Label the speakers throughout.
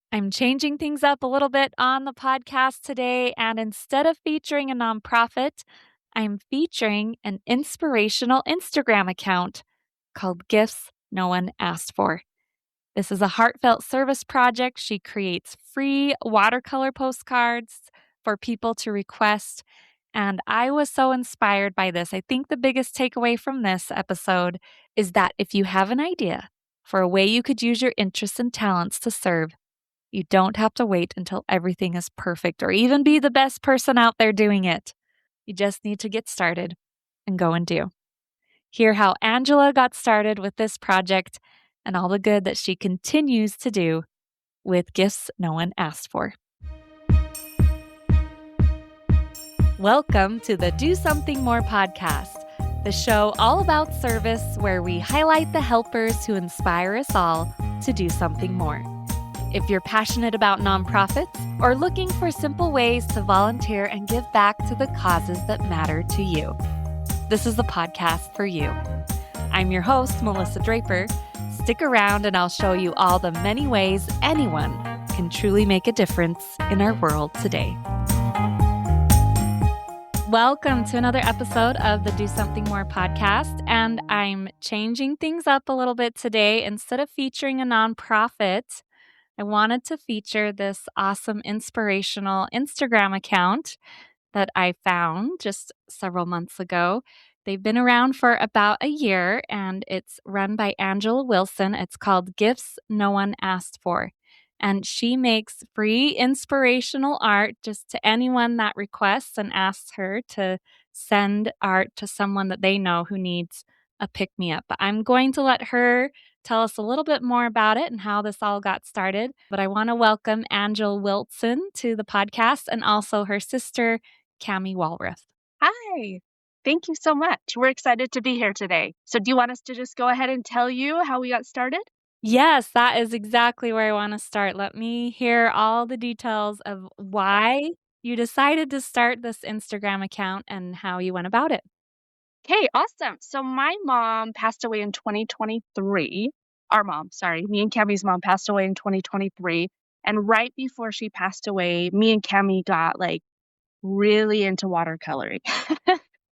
Speaker 1: I'm changing things up a little bit on the podcast today, and instead of featuring a nonprofit, I'm featuring an inspirational Instagram account called Gifts No One Asked For. This is a heartfelt service project. She creates free watercolor postcards for people to request. And I was so inspired by this. I think the biggest takeaway from this episode is that if you have an idea for a way you could use your interests and talents to serve, you don't have to wait until everything is perfect or even be the best person out there doing it. You just need to get started and go and do. Hear how Angela got started with this project and all the good that she continues to do with Gifts No One Asked For. Welcome to the Do Something More podcast, the show all about service where we highlight the helpers who inspire us all to do something more. If you're passionate about nonprofits or looking for simple ways to volunteer and give back to the causes that matter to you, this is the podcast for you. I'm your host, Melissa Draper. Stick around and I'll show you all the many ways anyone can truly make a difference in our world today. Welcome to another episode of the Do Something More podcast, and I'm changing things up a little bit today. Instead of featuring a nonprofit, I wanted to feature this awesome inspirational Instagram account that I found just several months ago. They've been around for about a year and it's run by Angela Wilson. It's called Gifts No One Asked For. And she makes free inspirational art just to anyone that requests and asks her to send art to someone that they know who needs a pick-me-up. But I'm going to let her tell us a little bit more about it and how this all got started. But I want to welcome Angela Wilson to the podcast and also her sister, Cami Walrath.
Speaker 2: Hi. Thank you so much. We're excited to be here today. So do you want us to just go ahead and tell you how we got started?
Speaker 1: Yes, that is exactly where I want to start. Let me hear all the details of why you decided to start this Instagram account and how you went about it.
Speaker 2: Okay, awesome. So my mom passed away in 2023. Our mom, sorry, me and Cammy's mom passed away in 2023. And right before she passed away, me and Cammy got really into watercoloring,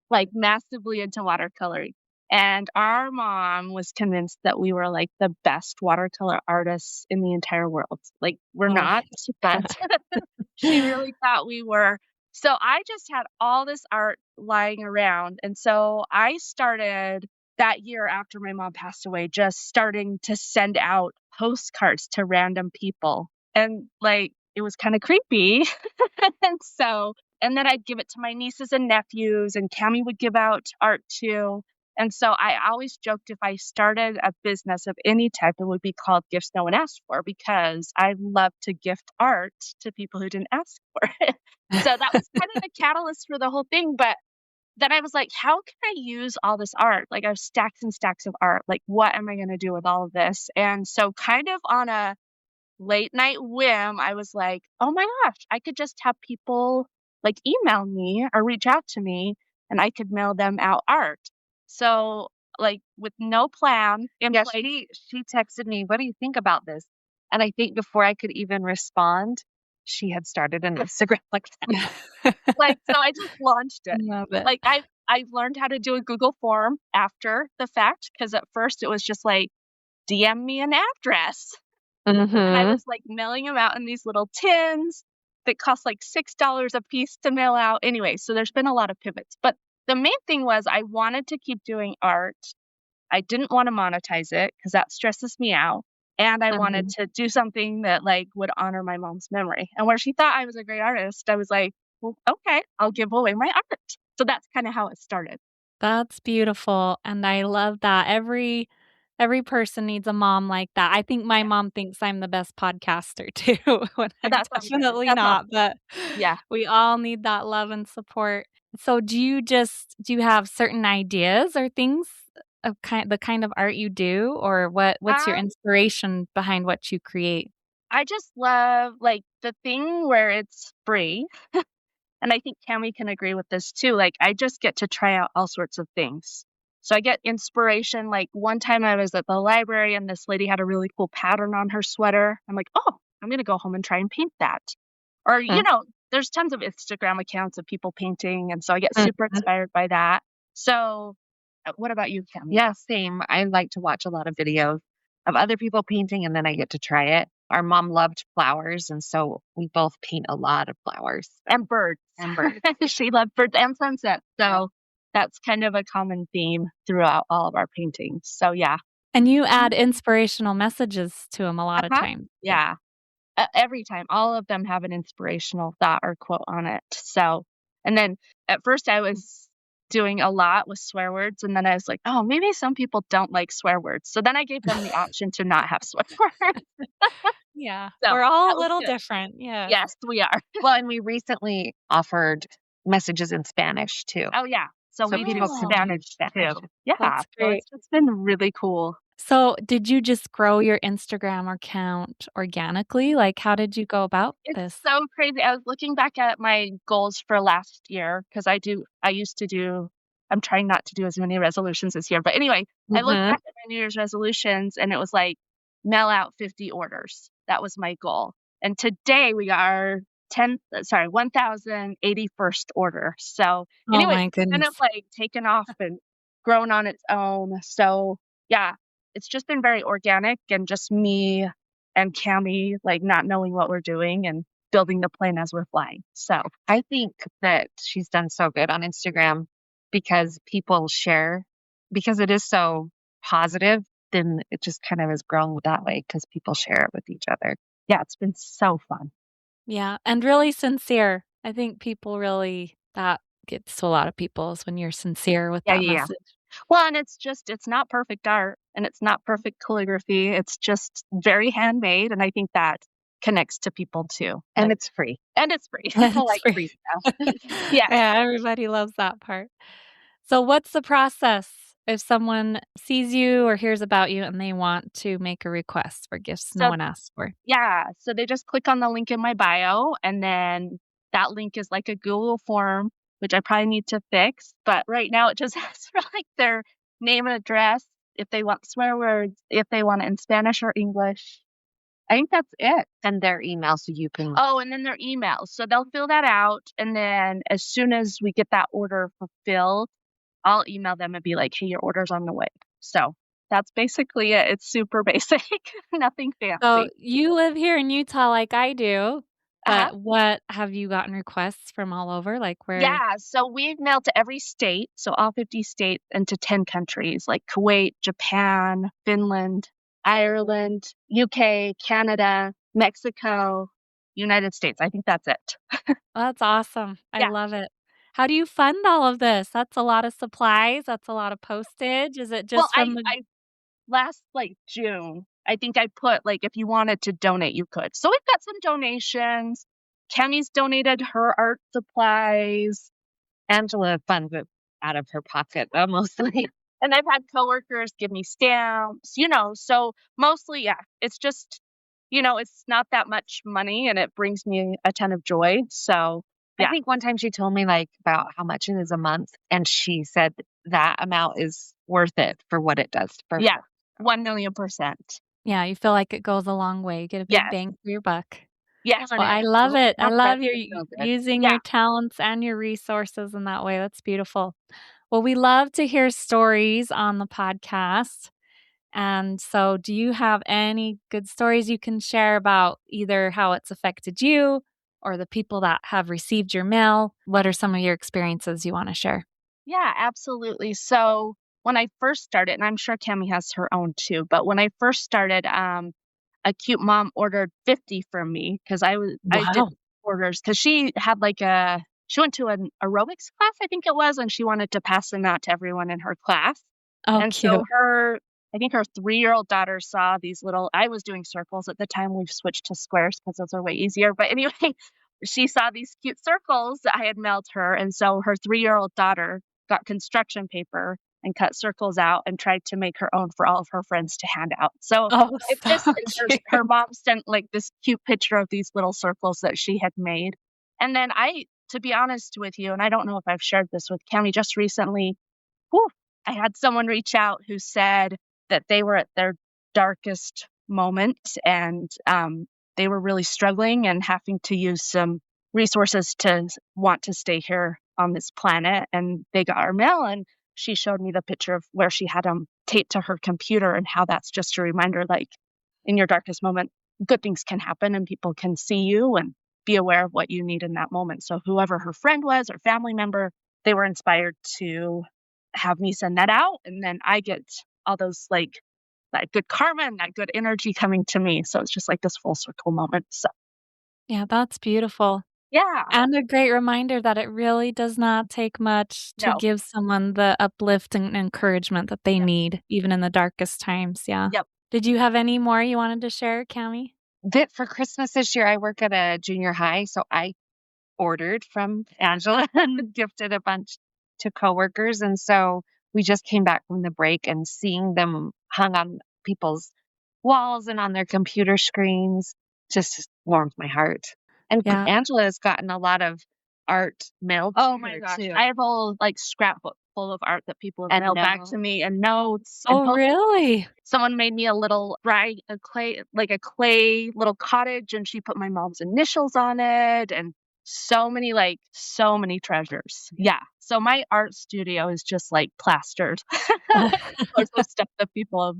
Speaker 2: like massively into watercoloring. And our mom was convinced that we were like the best watercolor artists in the entire world. Like we're not, but she really thought we were. So I just had all this art lying around. And so I started that year after my mom passed away, just starting to send out postcards to random people. And it was kind of creepy. And then I'd give it to my nieces and nephews, and Cammy would give out art too. And so I always joked if I started a business of any type, it would be called Gifts No One Asked For, because I love to gift art to people who didn't ask for it. So that was kind of the catalyst for the whole thing. But then I was like, how can I use all this art? Like I have stacks and stacks of art. Like, what am I going to do with all of this? And so kind of on a late night whim, I was like, oh my gosh, I could just have people email me or reach out to me and I could mail them out art. So with no plan in place. She texted me, what do you think about this? And I think before I could even respond, she had started an Instagram like that. So I just launched it.
Speaker 1: Love it.
Speaker 2: I learned how to do a Google form after the fact, because at first it was just DM me an address.
Speaker 1: Mm-hmm.
Speaker 2: And I was mailing them out in these little tins that cost $6 a piece to mail out. Anyway, so there's been a lot of pivots. But the main thing was I wanted to keep doing art. I didn't want to monetize it because that stresses me out. And I wanted to do something that would honor my mom's memory. And where she thought I was a great artist, I was like, well, okay, I'll give away my art. So that's kind of how it started.
Speaker 1: That's beautiful. And I love that. Every person needs a mom like that. I think my mom thinks I'm the best podcaster too, when I'm definitely not, but
Speaker 2: yeah,
Speaker 1: we all need that love and support. So do you have certain ideas or things of the kind of art you do, or what's your inspiration behind what you create?
Speaker 2: I just love the thing where it's free. And I think Cammy can agree with this too. I just get to try out all sorts of things. So I get inspiration. One time I was at the library and this lady had a really cool pattern on her sweater. I'm like, oh, I'm going to go home and try and paint that. Or, there's tons of Instagram accounts of people painting. And so I get super
Speaker 3: Mhm.
Speaker 2: inspired by that. So what about you, Kim?
Speaker 3: Yeah, same. I like to watch a lot of videos of other people painting and then I get to try it. Our mom loved flowers, and so we both paint a lot of flowers.
Speaker 2: And birds.
Speaker 3: And birds.
Speaker 2: She loved birds and sunsets. So that's kind of a common theme throughout all of our paintings. So yeah.
Speaker 1: And you add inspirational messages to them a lot of
Speaker 2: Uh-huh.
Speaker 1: times.
Speaker 2: Yeah. Every time, all of them have an inspirational thought or quote on it. So, and then at first I was doing a lot with swear words, and then I was like, oh, maybe some people don't like swear words. So then I gave them the option to not have swear words.
Speaker 1: Yeah.
Speaker 2: So
Speaker 1: We're all
Speaker 2: that
Speaker 1: a
Speaker 2: was
Speaker 1: little
Speaker 2: good.
Speaker 1: different. Yes.
Speaker 2: Yes, we are.
Speaker 3: Well, and we recently offered messages in Spanish too.
Speaker 2: Oh yeah. So
Speaker 3: So
Speaker 2: we do
Speaker 3: people can do
Speaker 2: Spanish
Speaker 3: Spanish.
Speaker 2: too. Yeah.
Speaker 1: That's
Speaker 2: So
Speaker 1: great.
Speaker 2: it's been really cool.
Speaker 1: So, did you just grow your Instagram account organically? Like, how did you go about
Speaker 2: It's
Speaker 1: this?
Speaker 2: so crazy. I was looking back at my goals for last year because I'm trying not to do as many resolutions this year. But anyway, I looked
Speaker 3: Mhm.
Speaker 2: back at my New Year's resolutions and it was like mail out 50 orders. That was my goal. And today we are 1,081st order. So
Speaker 1: Oh
Speaker 2: anyway,
Speaker 1: my
Speaker 2: it's kind
Speaker 1: goodness.
Speaker 2: of like taken off and grown on its own. So yeah, it's just been very organic and just me and Cami, like, not knowing what we're doing and building the plane as we're flying. So,
Speaker 3: I think that she's done so good on Instagram because people share, because it is so positive, then it just kind of has grown that way because people share it with each other.
Speaker 2: yeah, it's been so fun.
Speaker 1: Yeah, and really sincere. I think people really that gets to a lot of people is when you're sincere with
Speaker 2: Yeah,
Speaker 1: that
Speaker 2: yeah, yeah.
Speaker 1: message.
Speaker 2: Well, and it's not perfect art and it's not perfect calligraphy. It's just very handmade. And I think that connects to people too.
Speaker 3: And
Speaker 2: Like,
Speaker 3: it's free.
Speaker 2: and it's free. People
Speaker 1: It's
Speaker 2: like
Speaker 1: free.
Speaker 2: free stuff. Yeah.
Speaker 1: Yeah, everybody loves that part. So what's the process if someone sees you or hears about you and they want to make a request for gifts no
Speaker 2: So
Speaker 1: one asked for?
Speaker 2: yeah, so they just click on the link in my bio, and then that link is like a Google form, which I probably need to fix. But right now, it just has for like their name and address, if they want swear words, if they want it in Spanish or English. I think that's it.
Speaker 3: And their email so you can.
Speaker 2: Oh, and then their email. So they'll fill that out, and then as soon as we get that order fulfilled, I'll email them and be like, "Hey, your order's on the way." So that's basically it. It's super basic, nothing
Speaker 1: So
Speaker 2: fancy.
Speaker 1: you live here in Utah like I do,
Speaker 2: Uh-huh.
Speaker 1: but what have you gotten requests from all over? Like where
Speaker 2: Yeah, so we've mailed to every state, so all 50 states and to 10 countries like Kuwait, Japan, Finland, Ireland, UK, Canada, Mexico, United States. I think that's it.
Speaker 1: that's awesome. I
Speaker 2: Yeah.
Speaker 1: love it. How do you fund all of this? That's a lot of supplies, that's a lot of postage. Is it
Speaker 2: Well,
Speaker 1: just from the
Speaker 2: I last like June, I think I put like if you wanted to donate, you could. So we've got some donations. Kemi's donated her art supplies.
Speaker 3: Angela funds it out of her pocket, mostly.
Speaker 2: And I've had coworkers give me stamps, so mostly, yeah, it's just, it's not that much money and it brings me a ton of joy. So,
Speaker 3: I
Speaker 2: yeah,
Speaker 3: think one time she told me like about how much it is a month, and she said that amount is worth it for what it does for
Speaker 2: yeah,
Speaker 3: her.
Speaker 2: 1,000,000%.
Speaker 1: Yeah, you feel like it goes a long way. You get a big
Speaker 2: Yes,
Speaker 1: bang for your buck.
Speaker 2: yes,
Speaker 1: Well, I love it. I
Speaker 3: Not that
Speaker 1: love your
Speaker 3: it's so good.
Speaker 1: using
Speaker 2: yeah,
Speaker 1: your talents and your resources in that way. That's beautiful. Well, we love to hear stories on the podcast. And so, do you have any good stories you can share about either how it's affected you or the people that have received your mail? What are some of your experiences you want to share?
Speaker 2: yeah, absolutely. So when I first started, and I'm sure Cami has her own too, but when I first started, a cute mom ordered 50 from me because I did
Speaker 1: Wow.
Speaker 2: orders because she went to an aerobics class, I think it was, and she wanted to pass them out to everyone in her class.
Speaker 1: Oh,
Speaker 2: And so
Speaker 1: cute.
Speaker 2: I think her 3-year-old daughter saw these I was doing circles at the time. We've switched to squares because those are way easier. But anyway, she saw these cute circles that I had mailed her. And so her 3-year-old daughter got construction paper and cut circles out and tried to make her own for all of her friends to hand out. So
Speaker 1: Oh,
Speaker 2: it
Speaker 1: so
Speaker 2: just, and
Speaker 1: cute.
Speaker 2: her mom sent like this cute picture of these little circles that she had made. And then to be honest with you, and I don't know if I've shared this with Cami just recently, whew, I had someone reach out who said that they were at their darkest moment and they were really struggling and having to use some resources to want to stay here on this planet. And they got our mail, and she showed me the picture of where she had them taped to her computer, and how that's just a reminder, like, in your darkest moment, good things can happen and people can see you and be aware of what you need in that moment. So whoever her friend was or family member, they were inspired to have me send that out. And then I get all those, like, that good karma and that good energy coming to me. So it's just like this full circle moment. So
Speaker 1: Yeah, that's beautiful.
Speaker 2: yeah,
Speaker 1: And a great reminder that it really does not take much to
Speaker 2: no,
Speaker 1: give someone the uplift and encouragement that they
Speaker 2: yep,
Speaker 1: need, even in the darkest times, yeah.
Speaker 2: yep.
Speaker 1: Did you have any more you wanted to share, Cami?
Speaker 3: That for Christmas this year, I work at a junior high, so I ordered from Angela and gifted a bunch to coworkers. And so we just came back from the break, and seeing them hung on people's walls and on their computer screens just warmed my heart. And
Speaker 1: Yeah.
Speaker 3: Angela has gotten a lot of art mailed
Speaker 2: Oh
Speaker 3: to
Speaker 2: my
Speaker 3: her
Speaker 2: gosh.
Speaker 3: too.
Speaker 2: I have a whole, like, scrapbook full of art that people have
Speaker 3: And
Speaker 2: mailed back to
Speaker 3: notes.
Speaker 2: me, and notes and
Speaker 1: Oh, really?
Speaker 2: someone made me a little a clay little cottage, and she put my mom's initials on it, and so many treasures. Yeah. So my art studio is just like plastered. Loads of stuff that people have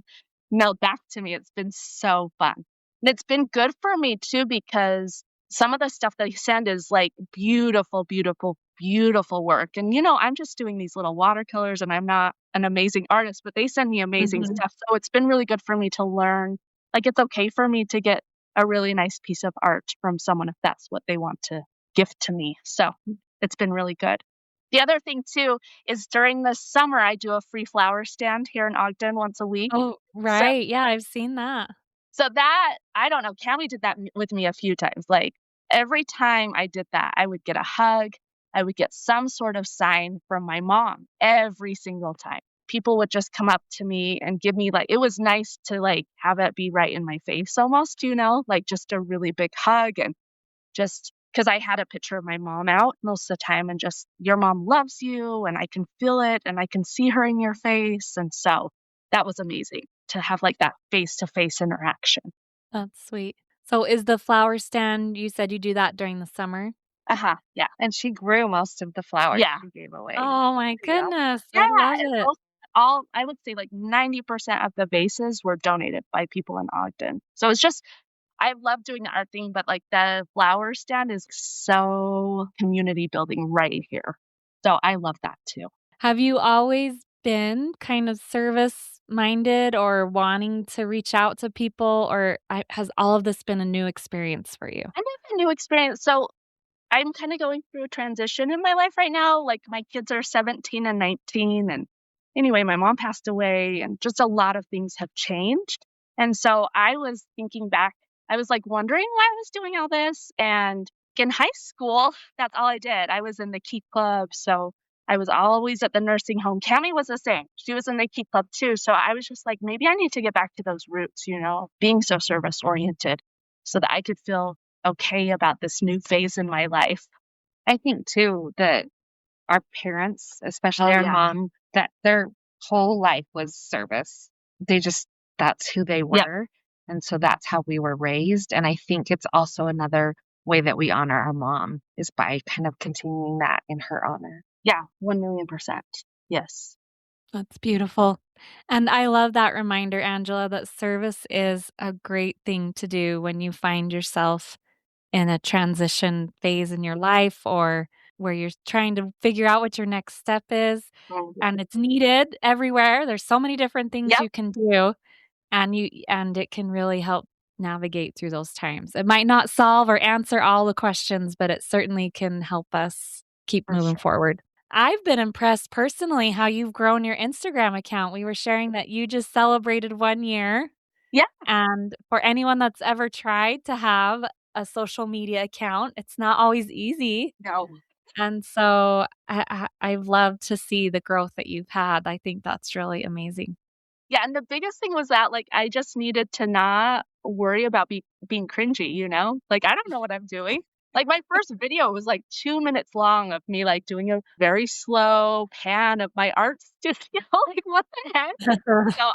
Speaker 2: mailed back to me. It's been so fun. And it's been good for me too, because some of the stuff they send is like beautiful, beautiful, beautiful work. And I'm just doing these little watercolors, and I'm not an amazing artist, but they send me amazing
Speaker 1: Mhm.
Speaker 2: stuff. So it's been really good for me to learn. Like, it's okay for me to get a really nice piece of art from someone if that's what they want to gift to me. So it's been really good. The other thing too is during the summer, I do a free flower stand here in Ogden once a week.
Speaker 1: Oh,
Speaker 2: So
Speaker 1: right, yeah, I've seen that.
Speaker 2: that, I don't know, Cammy did that with me a few times. Like, every time I did that, I would get a hug. I would get some sort of sign from my mom every single time. People would just come up to me and give me, like, it was nice to, like, have it be right in my face almost, like, just a really big hug. And just because I had a picture of my mom out most of the time, and just, your mom loves you, and I can feel it, and I can see her in your face. And so that was amazing to have, like, that face to face interaction.
Speaker 1: That's sweet. So is the flower stand you said you do that during the summer?
Speaker 2: Uh huh. Yeah.
Speaker 3: And she grew most of the flowers
Speaker 2: Yeah.
Speaker 3: she gave away.
Speaker 1: Oh my
Speaker 3: You know?
Speaker 1: goodness,
Speaker 2: Yeah.
Speaker 1: I love
Speaker 2: And
Speaker 1: it.
Speaker 2: most, I would say, like, 90% of the vases were donated by people in Ogden. So it's just, I love doing the art thing, but, like, the flower stand is so community building right here. So I love that too.
Speaker 1: Have you always been kind of service-minded or wanting to reach out to people, or has all of this been a new experience for you?
Speaker 2: Kind of a new experience. So I'm kind of going through a transition in my life right now. Like, my kids are 17 and 19. And anyway, my mom passed away, and just a lot of things have changed. And so I was thinking back, I was, like, wondering why I was doing all this. And in high school, that's all I did. I was in the Key Club. So I was always at the nursing home. Cammy was the same. She was in the Key Club too. So I was just like, maybe I need to get back to those roots, being so service oriented, so that I could feel okay about this new phase in my life.
Speaker 3: I think too that our parents, especially
Speaker 2: Oh,
Speaker 3: our
Speaker 2: yeah.
Speaker 3: mom, that their whole life was service. They just, that's who they
Speaker 2: Yep,
Speaker 3: were. And so that's how we were raised. And I think it's also another way that we honor our mom is by kind of continuing that in her honor.
Speaker 2: yeah, 1,000,000%. Yes.
Speaker 1: That's beautiful. And I love that reminder, Angela, that service is a great thing to do when you find yourself in a transition phase in your life, or where you're trying to figure out what your next step is.
Speaker 2: Mhm.
Speaker 1: And it's needed everywhere. There's so many different things
Speaker 2: Yep,
Speaker 1: you can do, and it can really help navigate through those times. It might not solve or answer all the questions, but it certainly can help us keep
Speaker 2: for
Speaker 1: moving
Speaker 2: sure.
Speaker 1: forward. I've been impressed personally how you've grown your Instagram account. We were sharing that you just celebrated 1 year,
Speaker 2: Yeah,
Speaker 1: and for anyone that's ever tried to have a social media account, it's not always easy.
Speaker 2: no.
Speaker 1: And so I've loved to see the growth that you've had. I think that's really amazing.
Speaker 2: Yeah, and the biggest thing was that, like, I just needed to not worry about being cringy, Like, I don't know what I'm doing. Like my first video was like 2 minutes long of me like doing a very slow pan of my art studio. Like what the heck? So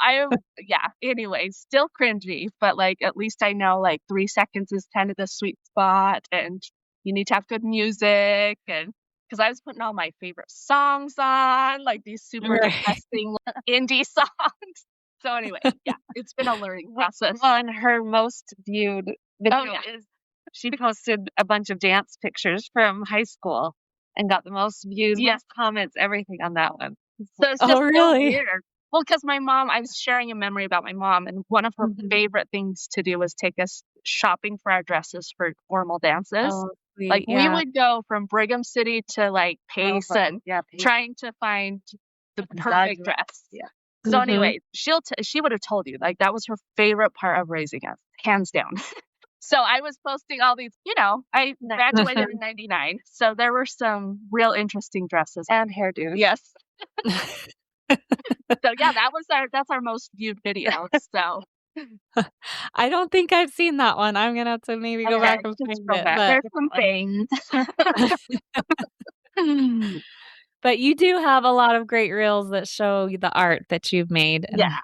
Speaker 2: anyway, still cringy, but like at least I know like 3 seconds is kind of the sweet spot and you need to have good music and because I was putting all my favorite songs on, like these super
Speaker 1: Right.
Speaker 2: depressing indie songs. So anyway, it's been a learning process.
Speaker 3: Well, and her most viewed video
Speaker 2: yeah.
Speaker 3: is she posted a bunch of dance pictures from high school and got the most views,
Speaker 2: Yeah.
Speaker 3: most comments, everything on that one.
Speaker 2: So it's
Speaker 1: Oh,
Speaker 2: just so
Speaker 1: really?
Speaker 2: weird. Well, because my mom, I was sharing a memory about my mom, and one of her
Speaker 1: Mhm.
Speaker 2: favorite things to do was take us shopping for our dresses for formal dances.
Speaker 1: Oh,
Speaker 2: Like
Speaker 1: sweet.
Speaker 2: we
Speaker 1: Yeah.
Speaker 2: would go from Brigham City to like Pace and
Speaker 3: Pace.
Speaker 2: trying to find the
Speaker 3: Exact
Speaker 2: perfect
Speaker 3: dress.
Speaker 2: dress.
Speaker 3: Yeah.
Speaker 2: So
Speaker 1: Mhm.
Speaker 2: anyway, she would have told you like that was her favorite part of raising us, hands down. So I was posting all these, I graduated in 99. So there were some real interesting dresses.
Speaker 3: And hairdos.
Speaker 2: Yes. So yeah, that's our most viewed video. So
Speaker 1: I don't think I've seen that one. I'm gonna have to maybe go back and
Speaker 2: just
Speaker 1: find
Speaker 2: go
Speaker 1: it.
Speaker 2: back.
Speaker 1: But
Speaker 2: There's some things.
Speaker 1: but you do have a lot of great reels that show the art that you've made
Speaker 2: Yeah.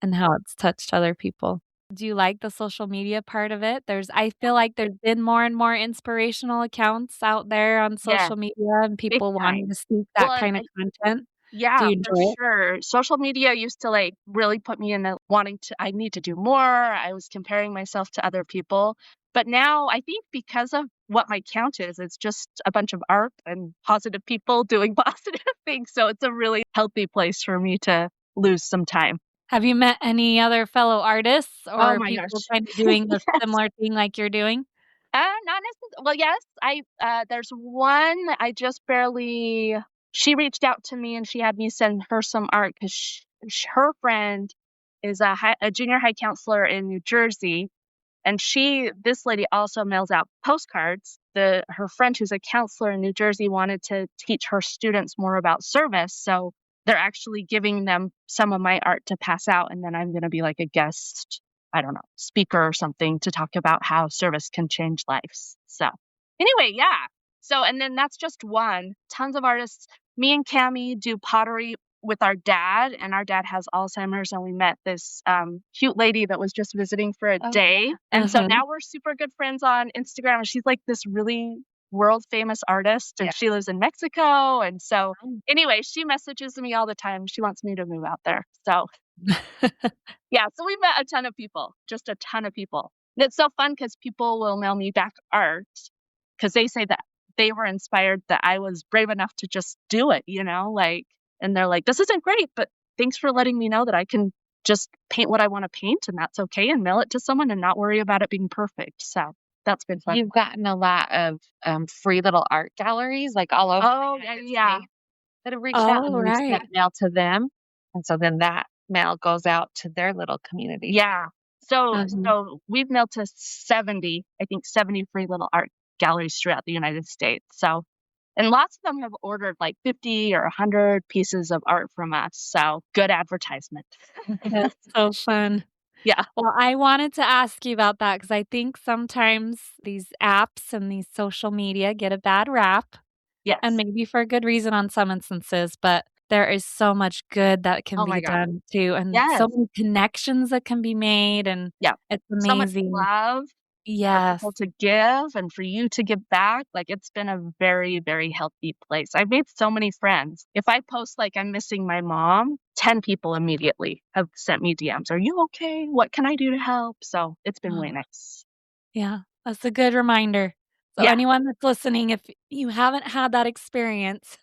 Speaker 1: and how it's touched other people. Do you like the social media part of it? I feel like there's been more and more inspirational accounts out there on
Speaker 2: Yeah.
Speaker 1: social media and
Speaker 2: Big
Speaker 1: people wanting
Speaker 2: time.
Speaker 1: to seek
Speaker 2: Well,
Speaker 1: that
Speaker 2: and
Speaker 1: kind of content. Do
Speaker 2: yeah,
Speaker 1: you
Speaker 2: for
Speaker 1: enjoy it?
Speaker 2: sure. Social media used to like really put me in a I need to do more. I was comparing myself to other people. But now I think because of what my count is, it's just a bunch of art and positive people doing positive things. So it's a really healthy place for me to lose some time.
Speaker 1: Have you met any other fellow artists
Speaker 2: Oh
Speaker 1: or
Speaker 2: my
Speaker 1: people
Speaker 2: gosh.
Speaker 1: kind of doing a
Speaker 2: Yes.
Speaker 1: similar thing like you're doing?
Speaker 2: Not necessarily. Well, yes, there's one I just barely. She reached out to me and she had me send her some art because her friend is a junior high counselor in New Jersey, and this lady also mails out postcards. Her friend who's a counselor in New Jersey wanted to teach her students more about service, so they're actually giving them some of my art to pass out, and then I'm going to be like a guest, I don't know, speaker or something to talk about how service can change lives. So anyway, yeah. So and then that's just one. Tons of artists. Me and Cami do pottery with our dad, and our dad has Alzheimer's, and we met this cute lady that was just visiting for a day. And so
Speaker 1: Mhm.
Speaker 2: now we're super good friends on Instagram. And she's like this really world famous artist, and she lives in Mexico. And so, anyway, she messages me all the time. She wants me to move out there. So, yeah, so we met a ton of people, just a ton of people. And it's so fun because people will mail me back art because they say that they were inspired that I was brave enough to just do it, like, and they're like, this isn't great, but thanks for letting me know that I can just paint what I want to paint and that's okay and mail it to someone and not worry about it being perfect. So that's been fun.
Speaker 3: You've gotten a lot of free little art galleries, like all over
Speaker 2: Oh,
Speaker 3: the United
Speaker 2: yeah.
Speaker 3: States that have reached out
Speaker 1: Oh,
Speaker 3: and you
Speaker 1: right.
Speaker 3: sent mail to them. And so then that mail goes out to their little community.
Speaker 2: Yeah. So
Speaker 1: Mhm.
Speaker 2: we've mailed to 70, I think 70 free little art galleries throughout the United States. So, and lots of them have ordered like 50 or 100 pieces of art from us. So good advertisement.
Speaker 1: That's so fun.
Speaker 2: Yeah.
Speaker 1: Well, I wanted to ask you about that because I think sometimes these apps and these social media get a bad rap,
Speaker 2: Yes.
Speaker 1: and maybe for a good reason on some instances, but there is so much good that can
Speaker 2: Oh my
Speaker 1: be
Speaker 2: God.
Speaker 1: done too, and so
Speaker 2: Yes.
Speaker 1: many connections that can be made, and
Speaker 2: Yeah.
Speaker 1: it's
Speaker 2: So much
Speaker 1: amazing.
Speaker 2: love for
Speaker 1: Yes.
Speaker 2: people to give and for you to give back. Like it's been a very, very healthy place. I've made so many friends. If I post like I'm missing my mom, 10 people immediately have sent me DMs. Are you okay? What can I do to help? So it's been way nice.
Speaker 1: Yeah, that's a good reminder. So
Speaker 2: Yeah.
Speaker 1: anyone that's listening, if you haven't had that experience,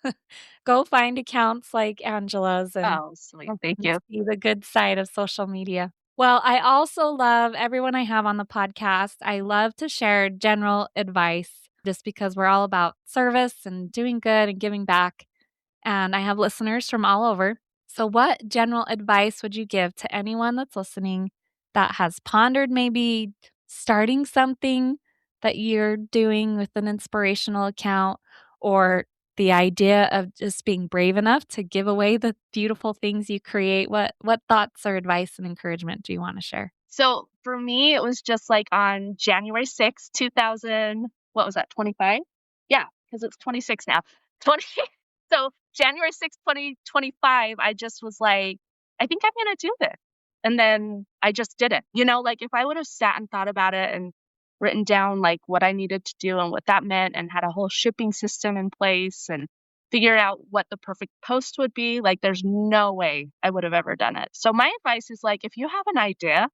Speaker 1: go find accounts like Angela's and
Speaker 2: Oh, sweet. Thank you.
Speaker 1: see the good side of social media. Well, I also love everyone I have on the podcast. I love to share general advice just because we're all about service and doing good and giving back. And I have listeners from all over. So, what general advice would you give to anyone that's listening that has pondered maybe starting something that you're doing with an inspirational account or the idea of just being brave enough to give away the beautiful things you create? What thoughts or advice and encouragement do you want to share?
Speaker 2: So for me, it was just like on January 6th, 2000. what was that, 25? Yeah, because it's 26 now. 20. So January 6th, 2025, I just was like, I think I'm going to do this. And then I just did it. Like if I would have sat and thought about it and written down like what I needed to do and what that meant and had a whole shipping system in place and figured out what the perfect post would be, like there's no way I would have ever done it. So my advice is like, if you have an idea,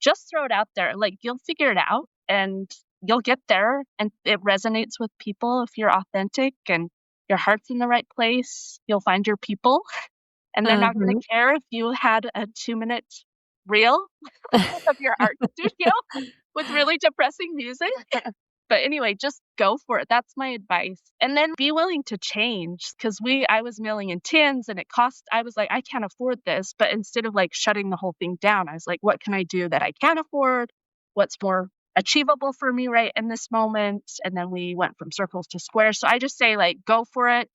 Speaker 2: just throw it out there. Like you'll figure it out and you'll get there and it resonates with people if you're authentic and your heart's in the right place. You'll find your people and they're not going to care if you had a 2-minute reel of your art studio with really depressing music. But anyway, just go for it. That's my advice. And then be willing to change because I was mailing in tins and I was like, I can't afford this. But instead of like shutting the whole thing down, I was like, what can I do that I can afford? What's more achievable for me right in this moment? And then we went from circles to squares. So I just say like, go for it.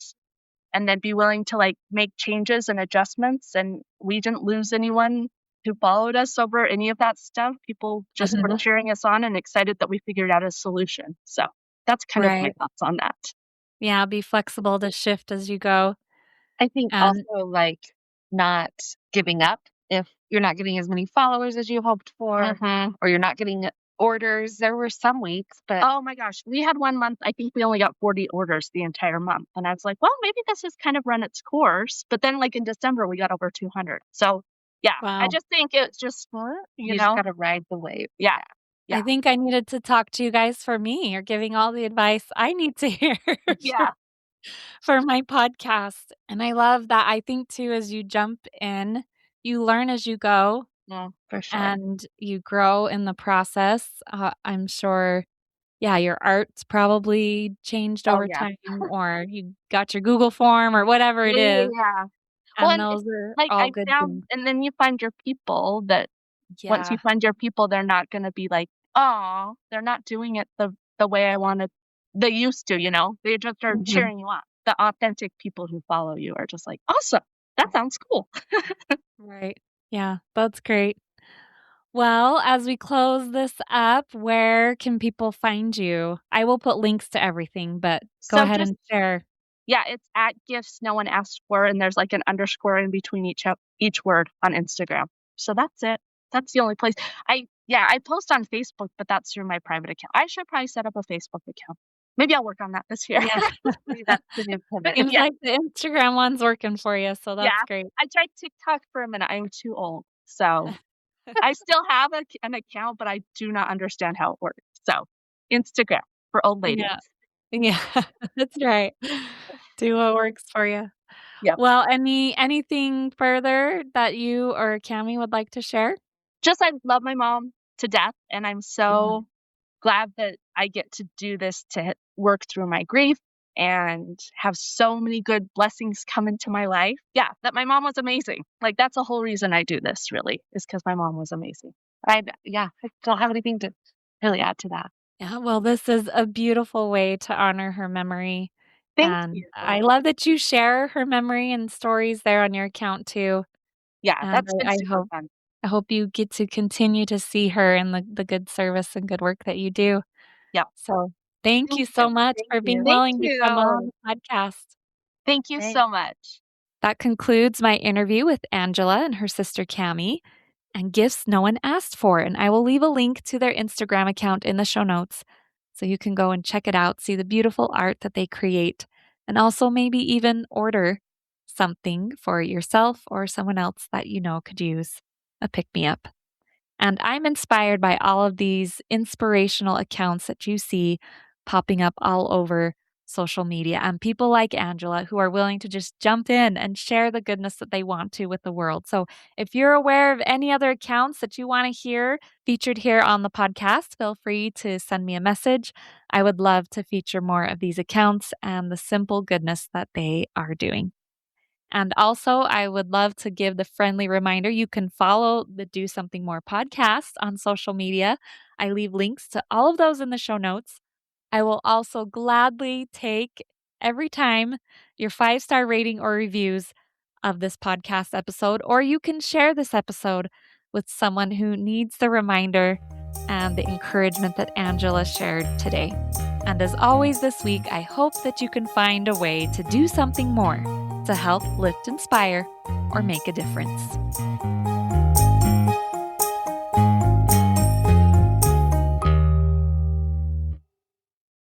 Speaker 2: And then be willing to like make changes and adjustments. And we didn't lose anyone who followed us over any of that stuff. People just were cheering us on and excited that we figured out a solution. So that's kind of my thoughts on that.
Speaker 1: Yeah, be flexible to shift as you go.
Speaker 3: I think also like not giving up if you're not getting as many followers as you hoped for, or you're not getting orders. There were some weeks, but
Speaker 2: oh my gosh, we had 1 month. I think we only got 40 orders the entire month. And I was like, well, maybe this has kind of run its course. But then like in December, we got over 200. So yeah, I just think it's just,
Speaker 3: you just got to ride the wave.
Speaker 2: Yeah.
Speaker 1: I think I needed to talk to you guys for me. You're giving all the advice I need to hear for my podcast. And I love that. I think too, as you jump in, you learn as you go.
Speaker 3: Yeah, for sure.
Speaker 1: And you grow in the process. I'm sure, your art's probably changed over time, or you got your Google form or whatever it is.
Speaker 2: Yeah.
Speaker 1: And those are
Speaker 2: like
Speaker 1: all good things.
Speaker 2: And then you find your people that once you find your people, they're not going to be like, oh, they're not doing it the way I wanted. They used to, they just are cheering you on. The authentic people who follow you are just like, awesome. That sounds cool.
Speaker 1: Right. Yeah, that's great. Well, as we close this up, where can people find you? I will put links to everything, but go ahead and share.
Speaker 2: Yeah, it's at gifts no one asked for, and there's like an underscore in between each word on Instagram. So that's it. That's the only place. I post on Facebook, but that's through my private account. I should probably set up a Facebook account. Maybe I'll work on that this year.
Speaker 1: Yeah.
Speaker 3: That's the new pivot.
Speaker 1: Seems like the Instagram one's working for you, so that's great.
Speaker 2: I tried TikTok for a minute. I'm too old, so I still have an account, but I do not understand how it works. So Instagram for old ladies.
Speaker 1: Yeah, that's right. Do what works for you.
Speaker 2: Yeah.
Speaker 1: Well, anything further that you or Cami would like to share?
Speaker 2: Just I love my mom to death, and I'm so glad that I get to do this to work through my grief and have so many good blessings come into my life. Yeah, that my mom was amazing. Like that's the whole reason I do this really is because my mom was amazing.
Speaker 3: I don't have anything to really add to that.
Speaker 1: Yeah, well, this is a beautiful way to honor her memory.
Speaker 2: Thank you.
Speaker 1: I love that you share her memory and stories there on your account too.
Speaker 2: Yeah, that's been super fun.
Speaker 1: I hope you get to continue to see her in the good service and good work that you do.
Speaker 2: Yeah.
Speaker 1: So thank you so much for being willing to come on the podcast.
Speaker 2: Thank you so much.
Speaker 1: That concludes my interview with Angela and her sister Cami and gifts no one asked for. And I will leave a link to their Instagram account in the show notes so you can go and check it out, see the beautiful art that they create, and also maybe even order something for yourself or someone else that you know could use a pick-me-up. And I'm inspired by all of these inspirational accounts that you see popping up all over social media and people like Angela who are willing to just jump in and share the goodness that they want to with the world. So if you're aware of any other accounts that you want to hear featured here on the podcast, feel free to send me a message. I would love to feature more of these accounts and the simple goodness that they are doing. And also, I would love to give the friendly reminder you can follow the Do Something More podcast on social media. I leave links to all of those in the show notes. I will also gladly take every time your 5-star rating or reviews of this podcast episode, or you can share this episode with someone who needs the reminder and the encouragement that Angela shared today. And as always this week, I hope that you can find a way to do something more to help lift, inspire, or make a difference.